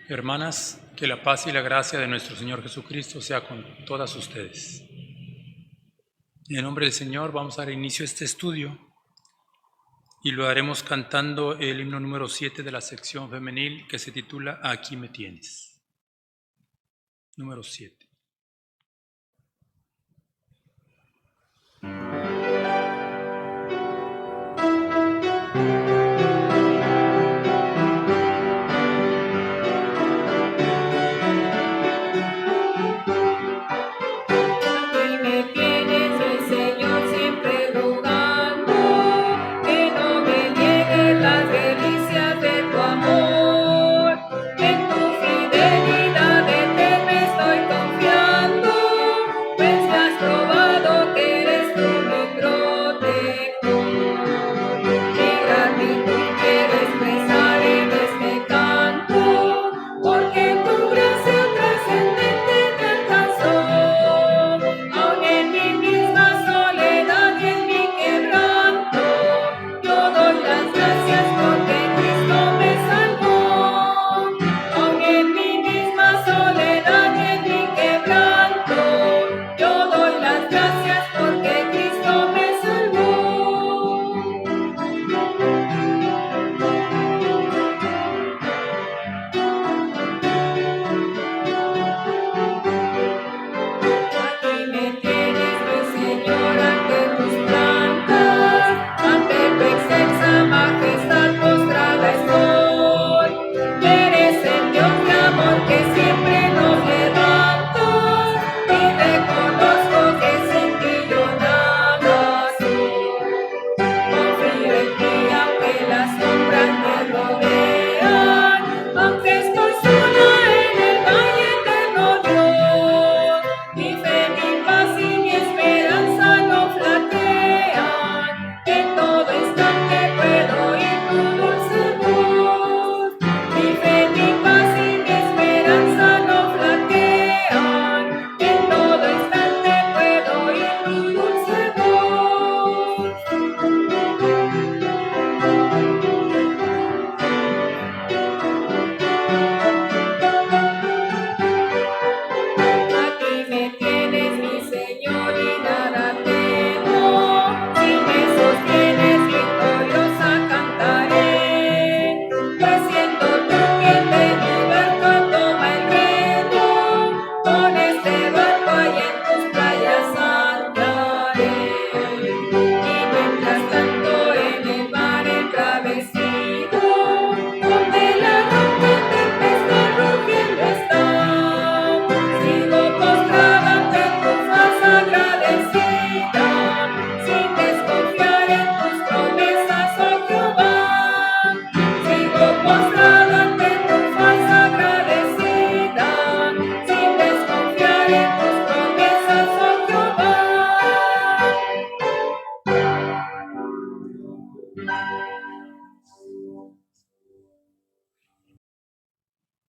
Hermanas, que la paz y la gracia de nuestro Señor Jesucristo sea con todas ustedes. En el nombre del Señor vamos a dar inicio a este estudio y lo haremos cantando el himno número 7 de la sección femenil que se titula Aquí me tienes. Número 7.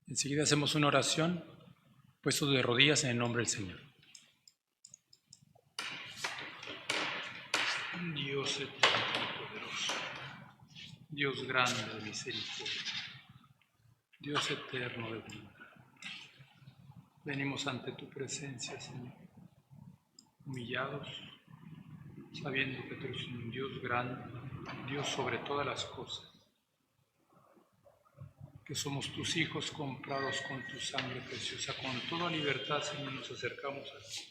Enseguida hacemos una oración, puestos de rodillas en el nombre del Señor. Dios eterno y poderoso, Dios grande de misericordia, Dios eterno de bondad, venimos ante tu presencia, Señor, humillados, sabiendo que tú eres un Dios grande, Dios sobre todas las cosas, que somos tus hijos comprados con tu sangre preciosa. Con toda libertad, Señor, nos acercamos a ti.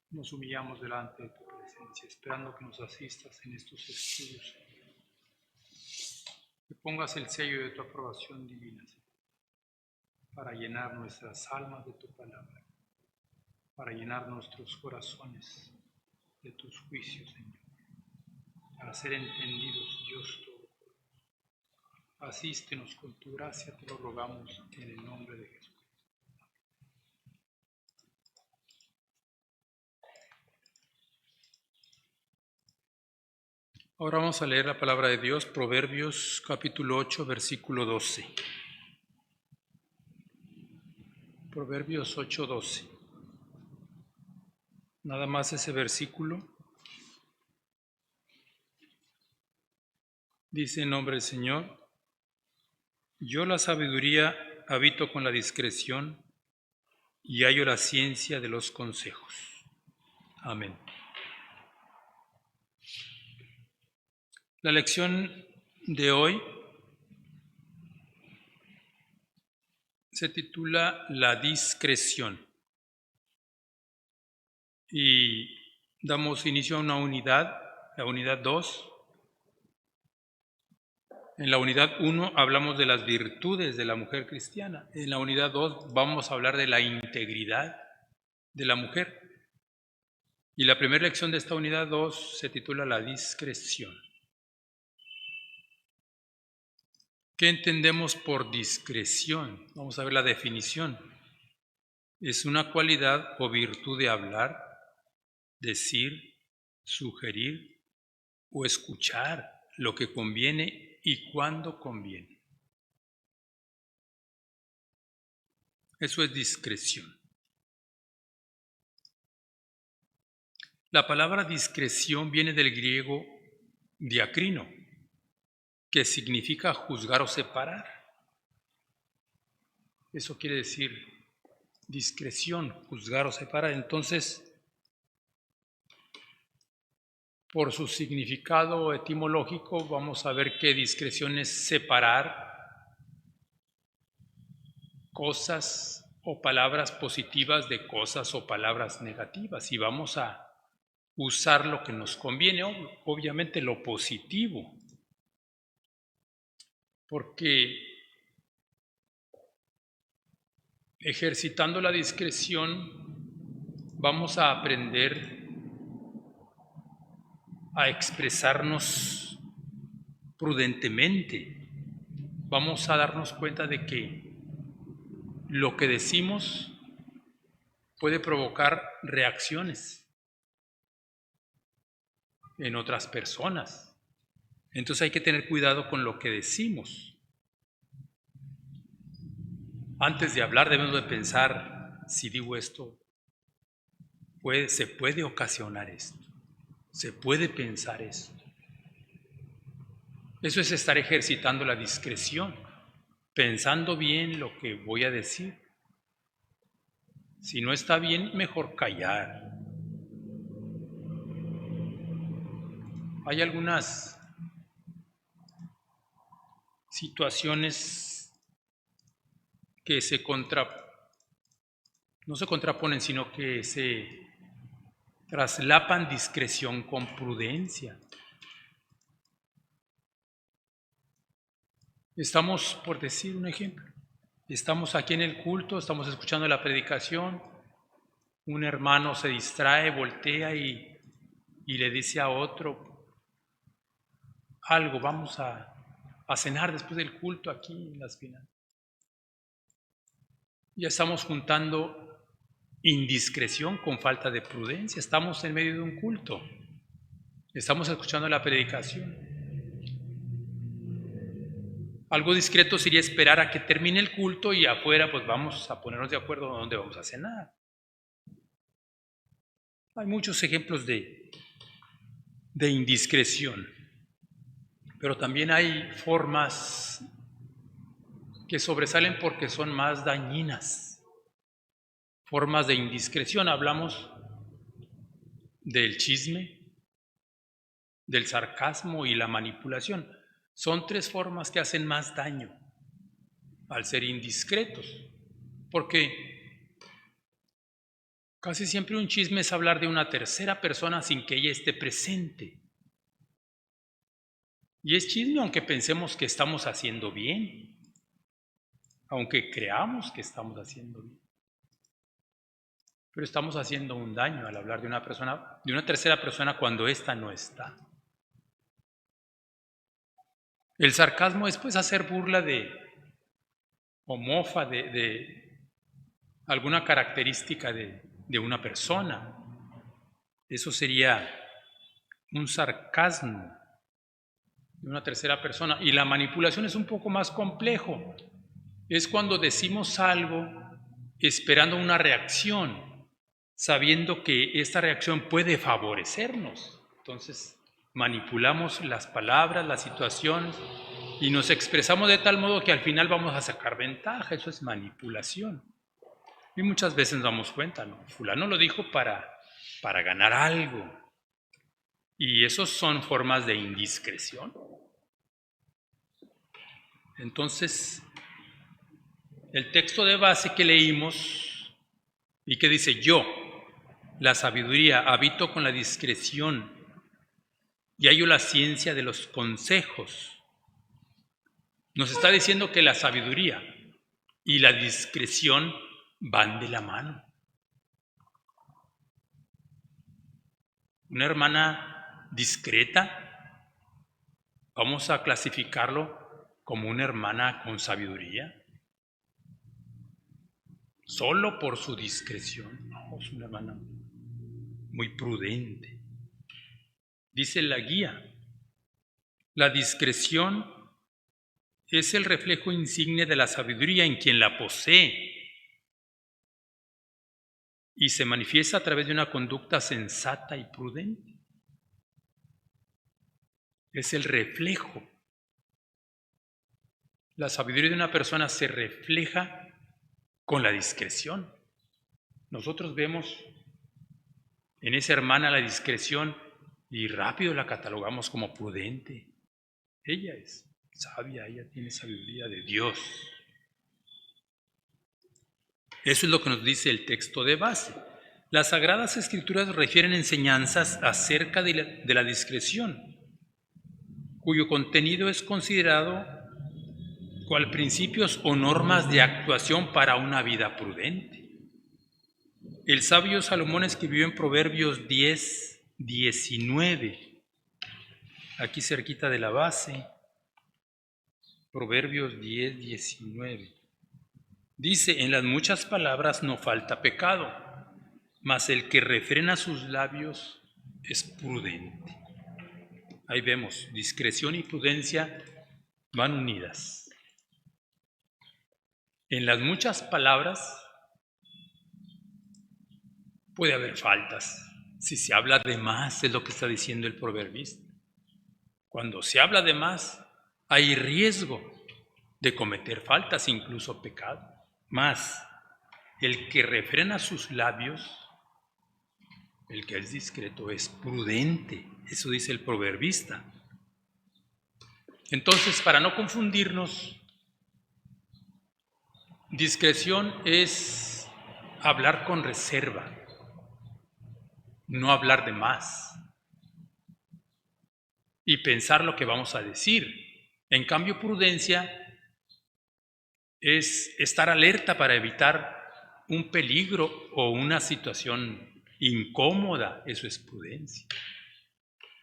Nos humillamos delante de tu presencia, esperando que nos asistas en estos estudios. Que pongas el sello de tu aprobación divina, Señor, para llenar nuestras almas de tu palabra, para llenar nuestros corazones de tus juicios, Señor, para ser entendidos, Dios todo. Asístenos con tu gracia, te lo rogamos en el nombre de Jesús. Ahora vamos a leer la palabra de Dios, Proverbios capítulo 8, versículo 12. Proverbios 8, 12. Nada más ese versículo. Dice en nombre del Señor: yo la sabiduría habito con la discreción y hallo la ciencia de los consejos. Amén. La lección de hoy se titula La discreción y damos inicio a una unidad, la unidad 2. En la unidad 1 hablamos de las virtudes de la mujer cristiana. En la unidad 2 vamos a hablar de la integridad de la mujer. Y la primera lección de esta unidad 2 se titula La discreción. ¿Qué entendemos por discreción? Vamos a ver la definición. Es una cualidad o virtud de hablar, decir, sugerir o escuchar lo que conviene y cuando conviene. Eso es discreción. La palabra discreción viene del griego diacrino, que significa juzgar o separar. Eso quiere decir discreción, juzgar o separar. Entonces, por su significado etimológico, vamos a ver que discreción es separar cosas o palabras positivas de cosas o palabras negativas. Y vamos a usar lo que nos conviene, obviamente lo positivo. Porque ejercitando la discreción vamos a aprender a expresarnos prudentemente. Vamos a darnos cuenta de que lo que decimos puede provocar reacciones en otras personas. Entonces hay que tener cuidado con lo que decimos. Antes de hablar debemos de pensar, si digo esto, se puede ocasionar esto, se puede pensar esto. Eso es estar ejercitando la discreción, pensando bien lo que voy a decir. Si no está bien, mejor callar. Hay algunas situaciones que no se contraponen, sino que se traslapan discreción con prudencia. Estamos, por decir un ejemplo, estamos aquí en el culto, estamos escuchando la predicación, un hermano se distrae, voltea y le dice a otro algo, vamos a cenar después del culto aquí en las finanzas. Ya estamos juntando indiscreción con falta de prudencia, estamos en medio de un culto, estamos escuchando la predicación. Algo discreto sería esperar a que termine el culto y afuera pues vamos a ponernos de acuerdo a dónde vamos a cenar. Hay muchos ejemplos de indiscreción, pero también hay formas que sobresalen porque son más dañinas. Formas de indiscreción, hablamos del chisme, del sarcasmo y la manipulación. Son tres formas que hacen más daño al ser indiscretos, porque casi siempre un chisme es hablar de una tercera persona sin que ella esté presente. Y es chisme aunque pensemos que estamos haciendo bien, aunque creamos que estamos haciendo bien. Pero estamos haciendo un daño al hablar de una persona, de una tercera persona cuando ésta no está. El sarcasmo es pues hacer burla o mofa de alguna característica de una persona. Eso sería un sarcasmo de una tercera persona. Y la manipulación es un poco más complejo. Es cuando decimos algo esperando una reacción, sabiendo que esta reacción puede favorecernos. Entonces, manipulamos las palabras, las situaciones, Y nos expresamos de tal modo que al final vamos a sacar ventaja. Eso es manipulación. Y muchas veces nos damos cuenta, ¿no? Fulano lo dijo para ganar algo. Y esos son formas de indiscreción. Entonces, el texto de base que leímos y que dice: yo, la sabiduría, habito con la discreción y hallo la ciencia de los consejos. Nos está diciendo que la sabiduría y la discreción van de la mano. Una hermana discreta, vamos a clasificarlo como una hermana con sabiduría. Solo por su discreción. No, es una hermana muy prudente. Dice la guía: la discreción es el reflejo insigne de la sabiduría en quien la posee y se manifiesta a través de una conducta sensata y prudente. Es el reflejo. La sabiduría de una persona se refleja con la discreción. Nosotros vemos en esa hermana la discreción y rápido la catalogamos como prudente. Ella es sabia, ella tiene sabiduría de Dios. Eso es lo que nos dice el texto de base. Las Sagradas Escrituras refieren enseñanzas acerca de la discreción, cuyo contenido es considerado cual principios o normas de actuación para una vida prudente. El sabio Salomón escribió en Proverbios 10:19, aquí cerquita de la base, Proverbios 10:19. Dice: en las muchas palabras no falta pecado, mas el que refrena sus labios es prudente. Ahí vemos, discreción y prudencia van unidas. En las muchas palabras puede haber faltas. Si se habla de más, es lo que está diciendo el proverbista. Cuando se habla de más, hay riesgo de cometer faltas, incluso pecado. Mas el que refrena sus labios, el que es discreto, es prudente. Eso dice el proverbista. Entonces, para no confundirnos, discreción es hablar con reserva, no hablar de más y pensar lo que vamos a decir. En cambio, prudencia es estar alerta para evitar un peligro o una situación incómoda. Eso es prudencia.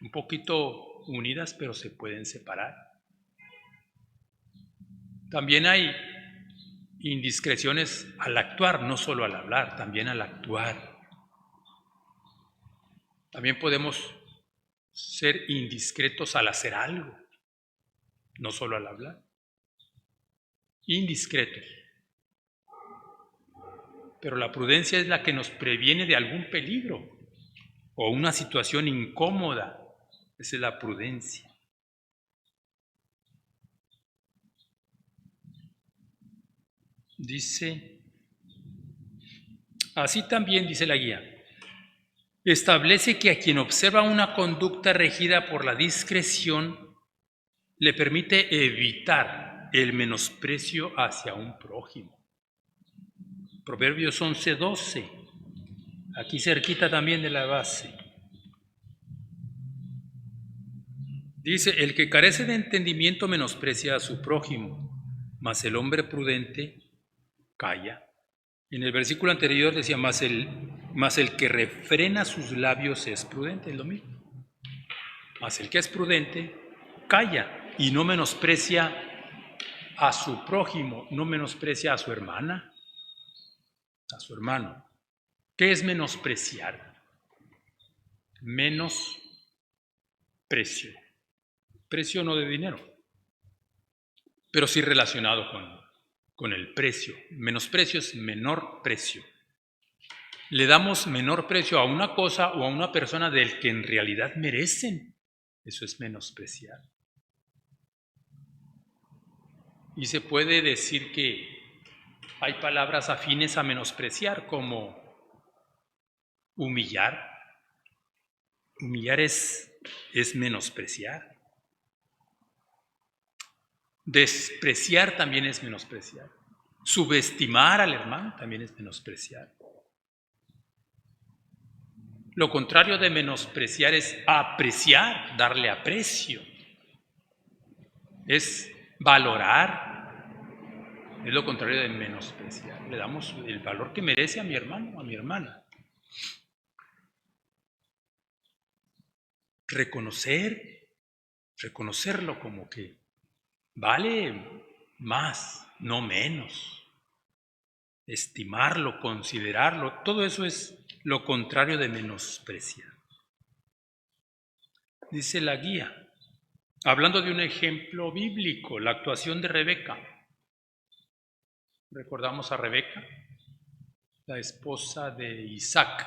Un poquito unidas, pero se pueden separar. También hay indiscreciones al actuar, no solo al hablar, también al actuar. También podemos ser indiscretos al hacer algo, no solo al hablar. Indiscretos. Pero la prudencia es la que nos previene de algún peligro o una situación incómoda. Esa es la prudencia. Dice, así también dice la guía, establece que a quien observa una conducta regida por la discreción le permite evitar el menosprecio hacia un prójimo. Proverbios 11:12, aquí cerquita también de la base. Dice, el que carece de entendimiento menosprecia a su prójimo, mas el hombre prudente calla. En el versículo anterior decía, mas el que refrena sus labios es prudente, es lo mismo. Mas el que es prudente calla y no menosprecia a su prójimo, no menosprecia a su hermana, a su hermano. ¿Qué es menospreciar? Menosprecio. Precio no de dinero, pero sí relacionado con el precio. Menosprecio es menor precio. Le damos menor precio a una cosa o a una persona del que en realidad merecen. Eso es menospreciar. Y se puede decir que hay palabras afines a menospreciar, como humillar. Humillar es menospreciar. Despreciar también es menospreciar. Subestimar al hermano también es menospreciar. Lo contrario de menospreciar es apreciar, darle aprecio. Es valorar. Es lo contrario de menospreciar. Le damos el valor que merece a mi hermano, a mi hermana. Reconocerlo como que vale más, no menos. Estimarlo, considerarlo, todo eso es lo contrario de menospreciar. Dice la guía, hablando de un ejemplo bíblico, la actuación de Rebeca. Recordamos a Rebeca, la esposa de Isaac,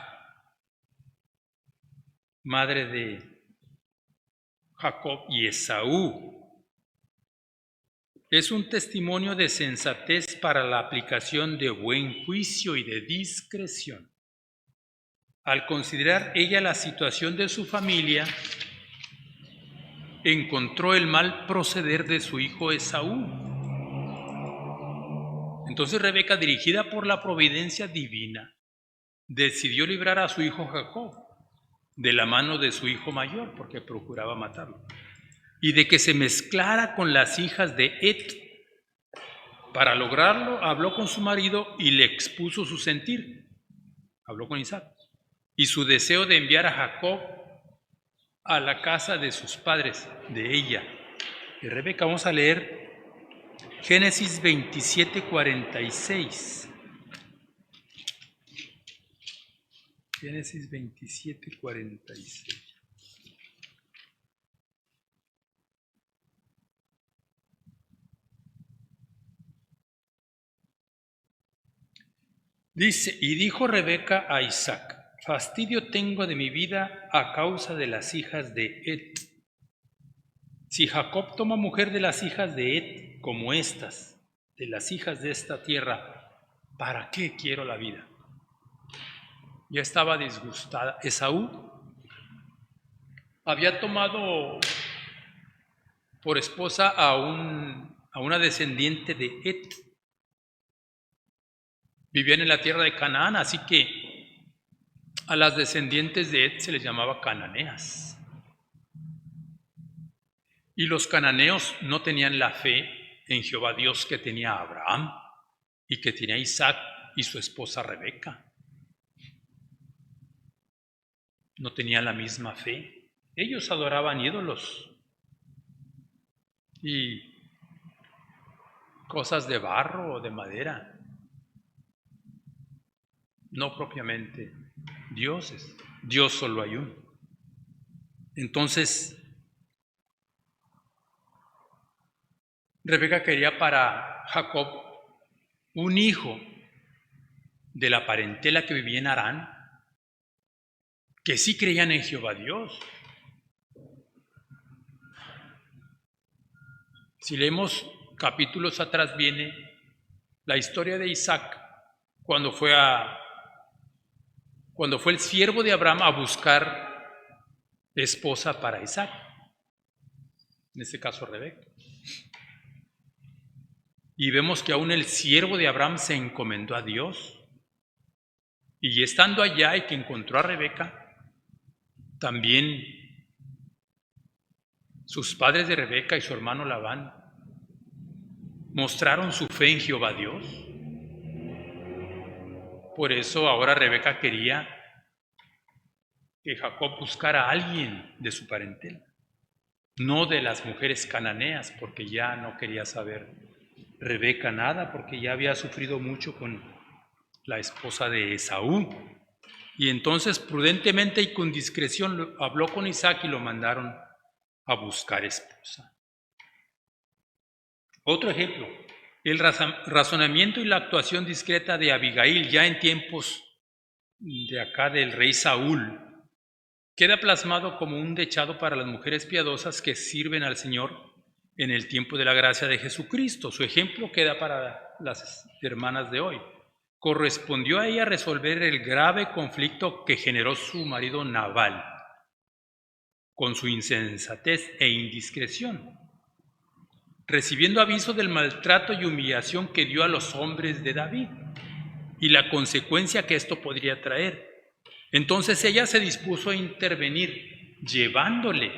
madre de Jacob y Esaú. Es un testimonio de sensatez para la aplicación de buen juicio y de discreción. Al considerar ella la situación de su familia, encontró el mal proceder de su hijo Esaú. Entonces Rebeca, dirigida por la providencia divina, decidió librar a su hijo Jacob de la mano de su hijo mayor, porque procuraba matarlo, y de que se mezclara con las hijas de Et. Para lograrlo, habló con su marido y le expuso su sentir. Habló con Isaac. Y su deseo de enviar a Jacob a la casa de sus padres, de ella. De Rebeca, vamos a leer Génesis 27:46. Génesis 27:46. Dice, y dijo Rebeca a Isaac, fastidio tengo de mi vida a causa de las hijas de Et. Si Jacob toma mujer de las hijas de Et, como estas, de las hijas de esta tierra, ¿para qué quiero la vida? Ya estaba disgustada. Esaú había tomado por esposa a una descendiente de Et. Vivían en la tierra de Canaán, así que a las descendientes de Et se les llamaba cananeas. Y los cananeos no tenían la fe en Jehová Dios que tenía Abraham y que tenía Isaac y su esposa Rebeca. No tenían la misma fe. Ellos adoraban ídolos y cosas de barro o de madera. No propiamente dioses. Dios solo hay uno. Entonces, Rebeca quería para Jacob un hijo de la parentela que vivía en Harán, que sí creían en Jehová Dios. Si leemos capítulos atrás, viene la historia de Isaac cuando fue el siervo de Abraham a buscar esposa para Isaac, en este caso Rebeca. Y vemos que aún el siervo de Abraham se encomendó a Dios, y estando allá y que encontró a Rebeca, también sus padres de Rebeca y su hermano Labán mostraron su fe en Jehová Dios. Por eso ahora Rebeca quería que Jacob buscara a alguien de su parentela, no de las mujeres cananeas, porque ya no quería saber Rebeca nada, porque ya había sufrido mucho con la esposa de Esaú. Y entonces prudentemente y con discreción habló con Isaac y lo mandaron a buscar esposa. Otro ejemplo, el razonamiento y la actuación discreta de Abigail ya en tiempos de acá del rey Saúl queda plasmado como un dechado para las mujeres piadosas que sirven al Señor en el tiempo de la gracia de Jesucristo. Su ejemplo queda para las hermanas de hoy. Correspondió a ella resolver el grave conflicto que generó su marido Nabal con su insensatez e indiscreción, recibiendo aviso del maltrato y humillación que dio a los hombres de David y la consecuencia que esto podría traer. Entonces ella se dispuso a intervenir, llevándole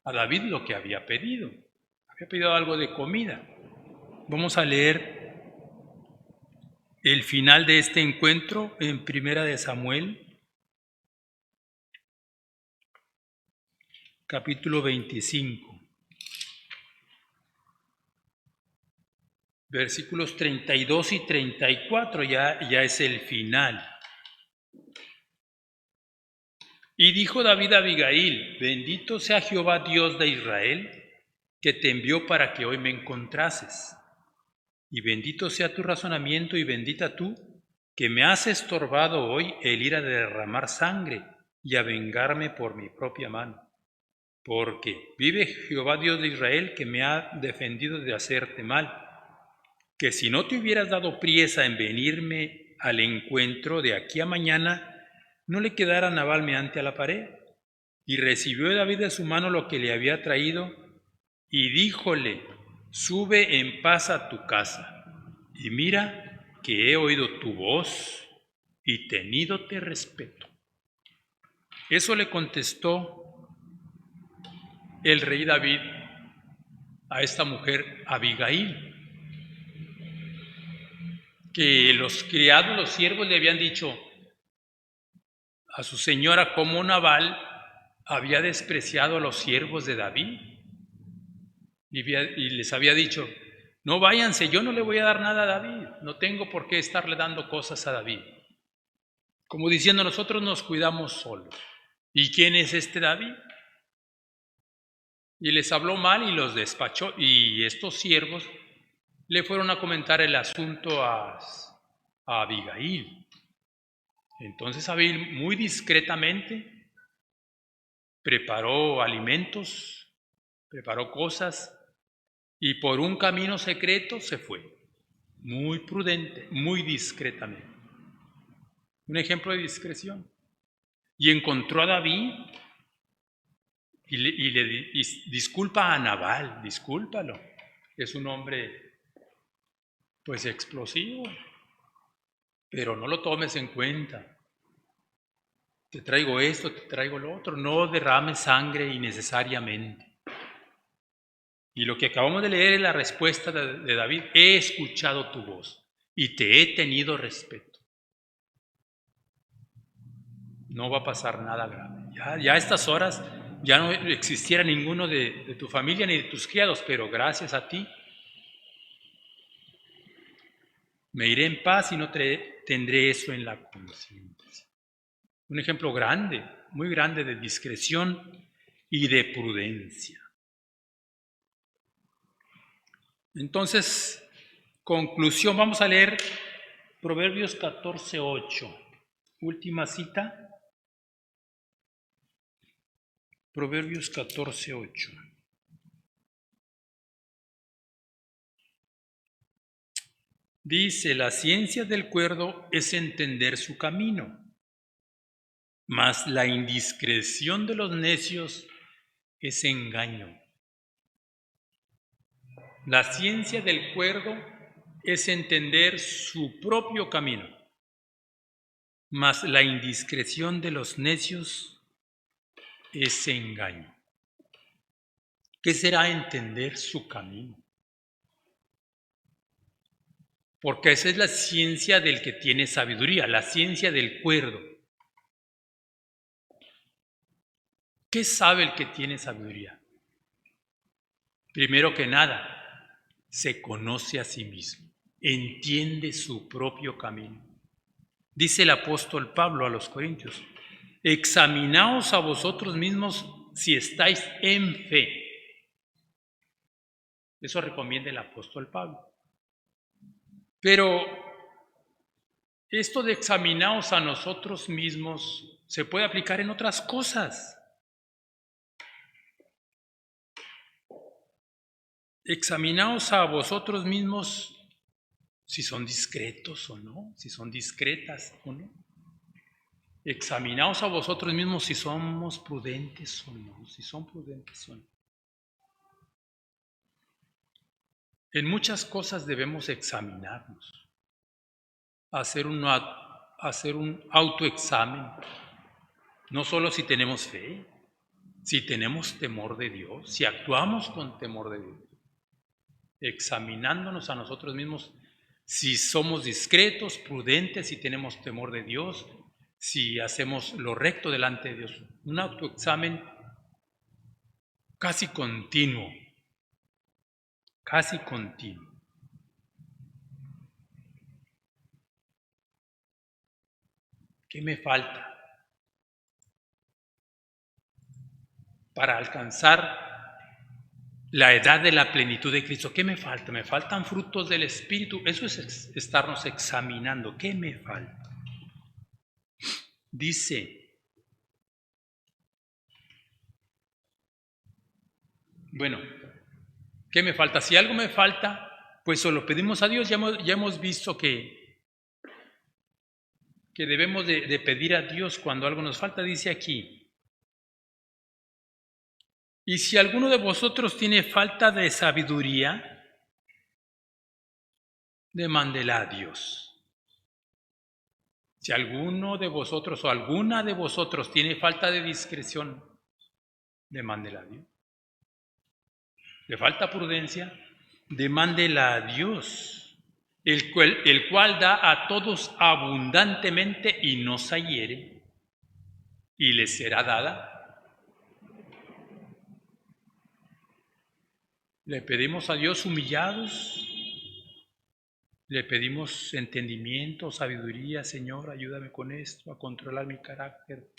a David lo que había pedido. Había pedido algo de comida. Vamos a leer el final de este encuentro en Primera de Samuel, capítulo 25. Versículos 32 y 34, ya es el final. Y dijo David a Abigail: bendito sea Jehová Dios de Israel, que te envió para que hoy me encontrases. Y bendito sea tu razonamiento y bendita tú, que me has estorbado hoy el ir a derramar sangre y a vengarme por mi propia mano. Porque vive Jehová Dios de Israel, que me ha defendido de hacerte mal, que si no te hubieras dado priesa en venirme al encuentro de aquí a mañana, no le quedara Nabal meante a la pared. Y recibió David de su mano lo que le había traído, y díjole: sube en paz a tu casa, y mira que he oído tu voz y tenídote respeto. Eso le contestó el rey David a esta mujer Abigail, que los criados, los siervos, le habían dicho a su señora cómo Nabal había despreciado a los siervos de David y les había dicho: no váyanse, yo no le voy a dar nada a David, no tengo por qué estarle dando cosas a David. Como diciendo, nosotros nos cuidamos solos. ¿Y quién es este David? Y les habló mal y los despachó, y estos siervos le fueron a comentar el asunto a Abigail. Entonces Abigail, muy discretamente, preparó alimentos, preparó cosas, y por un camino secreto se fue, muy prudente, muy discretamente. Un ejemplo de discreción. Y encontró a David y le disculpa a Nabal, discúlpalo. Es un hombre, pues, explosivo, pero no lo tomes en cuenta. Te traigo esto, te traigo lo otro, no derrames sangre innecesariamente. Y lo que acabamos de leer es la respuesta de David: he escuchado tu voz y te he tenido respeto. No va a pasar nada grave. Ya a estas horas ya no existiera ninguno de tu familia ni de tus criados, pero gracias a ti me iré en paz y no tendré eso en la conciencia. Un ejemplo grande, muy grande de discreción y de prudencia. Entonces, conclusión, vamos a leer Proverbios 14:8. Última cita. Proverbios 14:8. Dice: la ciencia del cuerdo es entender su camino, mas la indiscreción de los necios es engaño. La ciencia del cuerdo es entender su propio camino, mas la indiscreción de los necios es engaño. ¿Qué será entender su camino? Porque esa es la ciencia del que tiene sabiduría, la ciencia del cuerdo. ¿Qué sabe el que tiene sabiduría? Primero que nada, se conoce a sí mismo, entiende su propio camino. Dice el apóstol Pablo a los Corintios: examinaos a vosotros mismos si estáis en fe. Eso recomienda el apóstol Pablo. Pero esto de examinaos a nosotros mismos se puede aplicar en otras cosas. examinaos a vosotros mismos si son discretos o no, si son discretas o no. Examinaos a vosotros mismos si somos prudentes o no, si son prudentes o no. En muchas cosas debemos examinarnos, hacer un autoexamen, no solo si tenemos fe, si tenemos temor de Dios, si actuamos con temor de Dios, examinándonos a nosotros mismos si somos discretos, prudentes, si tenemos temor de Dios, si hacemos lo recto delante de Dios. Un autoexamen casi continuo. ¿Qué me falta para alcanzar la edad de la plenitud de Cristo? ¿Qué me falta? Me faltan frutos del Espíritu. Eso es estarnos examinando. ¿Qué me falta? Dice, bueno, ¿qué me falta? Si algo me falta, pues se lo pedimos a Dios. Ya hemos visto que debemos de pedir a Dios cuando algo nos falta. Dice aquí, y si alguno de vosotros tiene falta de sabiduría, demándela a Dios. Si alguno de vosotros o alguna de vosotros tiene falta de discreción, demándela a Dios. ¿Le falta prudencia? Demándela a Dios, el cual da a todos abundantemente y no se hiere, y les será dada. Le pedimos a Dios humillados, le pedimos entendimiento, sabiduría. Señor, ayúdame con esto, a controlar mi carácter.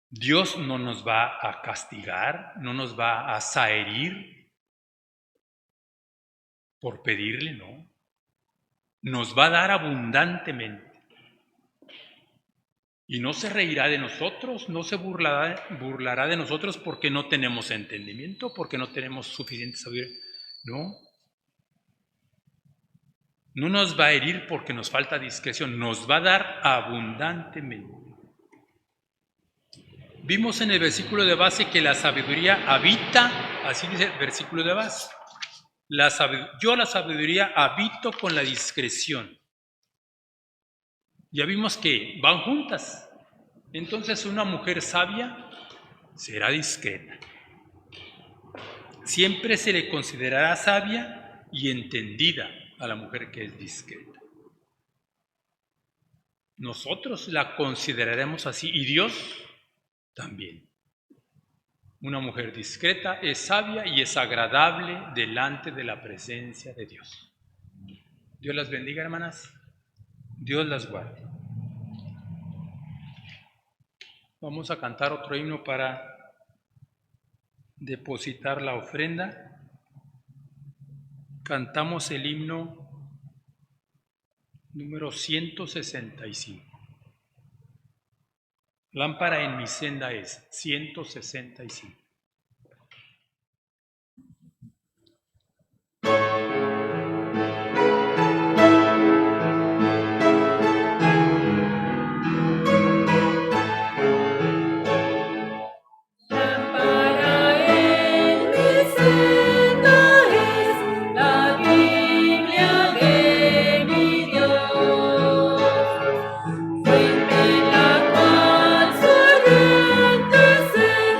Dios no nos va a castigar, no nos va a zaherir por pedirle, no. Nos va a dar abundantemente. Y no se reirá de nosotros, no se burlará de nosotros porque no tenemos entendimiento, porque no tenemos suficiente sabiduría. No. No nos va a herir porque nos falta discreción, nos va a dar abundantemente. Vimos en el versículo de base que la sabiduría habita, así dice el versículo de base. Yo la sabiduría habito con la discreción. Ya vimos que van juntas. Entonces una mujer sabia será discreta. Siempre se le considerará sabia y entendida a la mujer que es discreta. Nosotros la consideraremos así y Dios también. Una mujer discreta es sabia y es agradable delante de la presencia de Dios. Dios las bendiga, hermanas. Dios las guarde. Vamos a cantar otro himno para depositar la ofrenda. Cantamos el himno número 165. Lámpara en mi senda es 165. Fuente la cual su ardiente sed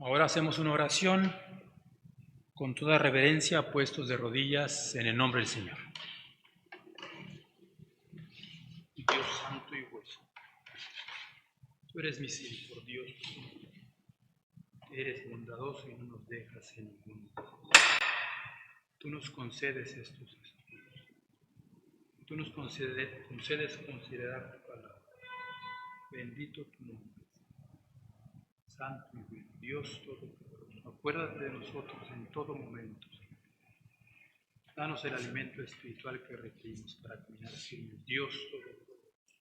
Ahora hacemos una oración con toda reverencia, puestos de rodillas en el nombre del Señor. Dios santo y bueno, tú eres misericordioso, eres bondadoso y no nos dejas en ningún lugar. Tú nos concedes estos estudios. Tú nos concedes considerar tu palabra. Bendito tu nombre, santo y bueno, Dios todopoderoso. Acuérdate de nosotros en todo momento, Señor. Danos el alimento espiritual que requerimos para caminar firmes. Dios todopoderoso.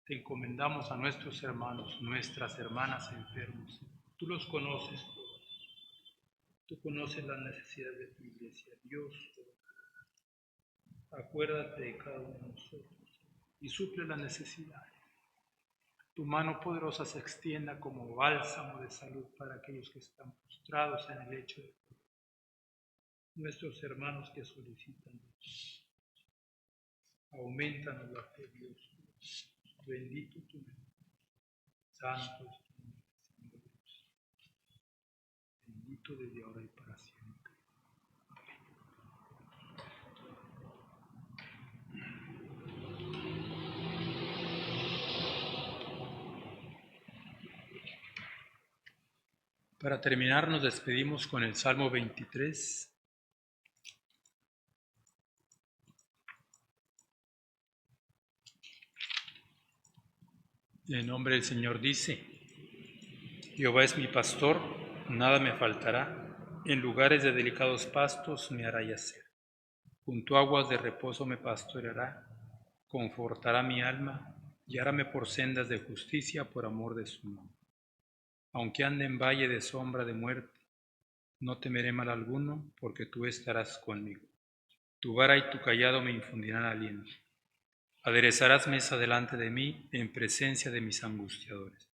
Te encomendamos a nuestros hermanos, nuestras hermanas enfermos. Tú los conoces todos. Tú conoces las necesidades de tu iglesia. Dios todopoderoso. Acuérdate de cada uno de nosotros y suple las necesidades. Tu mano poderosa se extienda como bálsamo de salud para aquellos que están postrados en el lecho de muerte. Nuestros hermanos que solicitan. Aumentanos la fe, Dios. Bendito tu nombre. Santo es tu nombre, Señor Dios. Bendito desde ahora y para siempre. Para terminar, nos despedimos con el Salmo 23. En el nombre del Señor dice: Jehová es mi pastor, nada me faltará. En lugares de delicados pastos me hará yacer. Junto a aguas de reposo me pastoreará, confortará mi alma, guiáme por sendas de justicia por amor de su nombre. Aunque ande en valle de sombra de muerte, no temeré mal alguno, porque tú estarás conmigo. Tu vara y tu cayado me infundirán aliento. Aderezarás mesa delante de mí en presencia de mis angustiadores.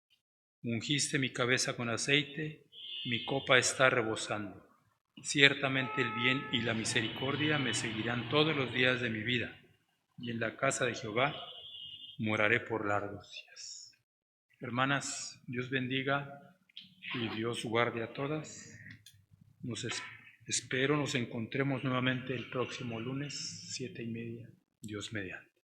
Ungiste mi cabeza con aceite, mi copa está rebosando. Ciertamente el bien y la misericordia me seguirán todos los días de mi vida, y en la casa de Jehová moraré por largos días. Hermanas, Dios bendiga y Dios guarde a todas. Espero nos encontremos nuevamente el próximo lunes, 7:30, Dios mediante.